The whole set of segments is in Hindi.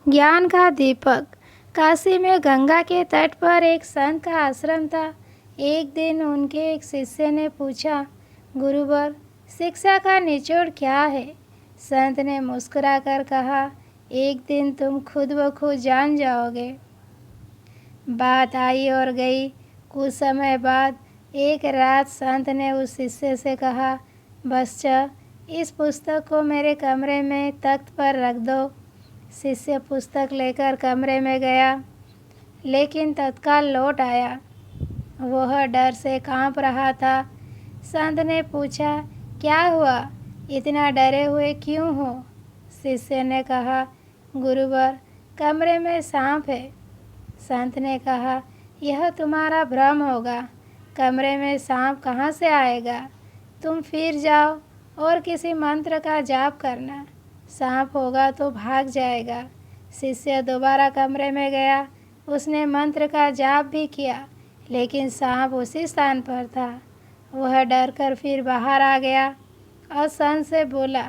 ज्ञान का दीपक। काशी में गंगा के तट पर एक संत का आश्रम था। एक दिन उनके एक शिष्य ने पूछा, गुरुवर, शिक्षा का निचोड़ क्या है? संत ने मुस्कुराकर कहा, एक दिन तुम खुद ब खुद जान जाओगे। बात आई और गई। कुछ समय बाद एक रात संत ने उस शिष्य से कहा, बच्चा, इस पुस्तक को मेरे कमरे में तख्त पर रख दो। शिष्य पुस्तक लेकर कमरे में गया, लेकिन तत्काल लौट आया। वह डर से कांप रहा था। संत ने पूछा, क्या हुआ? इतना डरे हुए क्यों हो? शिष्य ने कहा, गुरुवर, कमरे में सांप है। संत ने कहा, यह तुम्हारा भ्रम होगा। कमरे में सांप कहाँ से आएगा? तुम फिर जाओ और किसी मंत्र का जाप करना। सांप होगा तो भाग जाएगा। शिष्य दोबारा कमरे में गया। उसने मंत्र का जाप भी किया, लेकिन सांप उसी स्थान पर था। वह डर कर फिर बाहर आ गया और संत से बोला,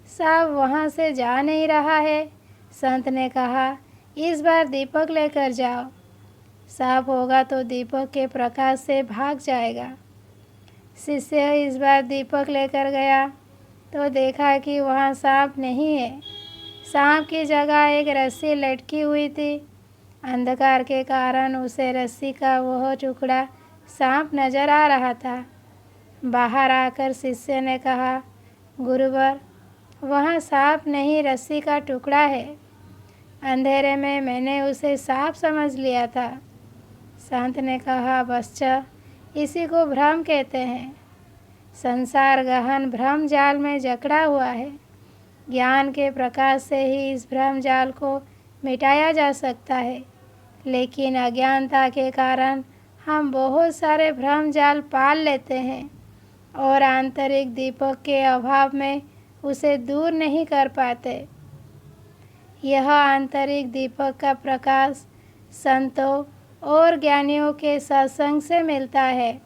सांप वहाँ से जा नहीं रहा है। संत ने कहा, इस बार दीपक लेकर जाओ। सांप होगा तो दीपक के प्रकाश से भाग जाएगा। शिष्य इस बार दीपक लेकर गया तो देखा कि वहाँ सांप नहीं है। सांप की जगह एक रस्सी लटकी हुई थी। अंधकार के कारण उसे रस्सी का वह टुकड़ा सांप नजर आ रहा था। बाहर आकर शिष्य ने कहा, गुरुवर, वहाँ सांप नहीं, रस्सी का टुकड़ा है। अंधेरे में मैंने उसे सांप समझ लिया था। संत ने कहा, बच्चा, इसी को भ्रम कहते हैं। संसार गहन भ्रम जाल में जकड़ा हुआ है। ज्ञान के प्रकाश से ही इस भ्रम जाल को मिटाया जा सकता है, लेकिन अज्ञानता के कारण हम बहुत सारे भ्रम जाल पाल लेते हैं और आंतरिक दीपक के अभाव में उसे दूर नहीं कर पाते। यह आंतरिक दीपक का प्रकाश संतों और ज्ञानियों के सत्संग से मिलता है।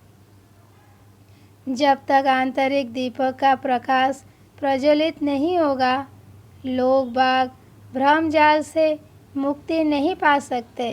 जब तक आंतरिक दीपक का प्रकाश प्रज्वलित नहीं होगा, लोग बाग भ्रम जाल से मुक्ति नहीं पा सकते।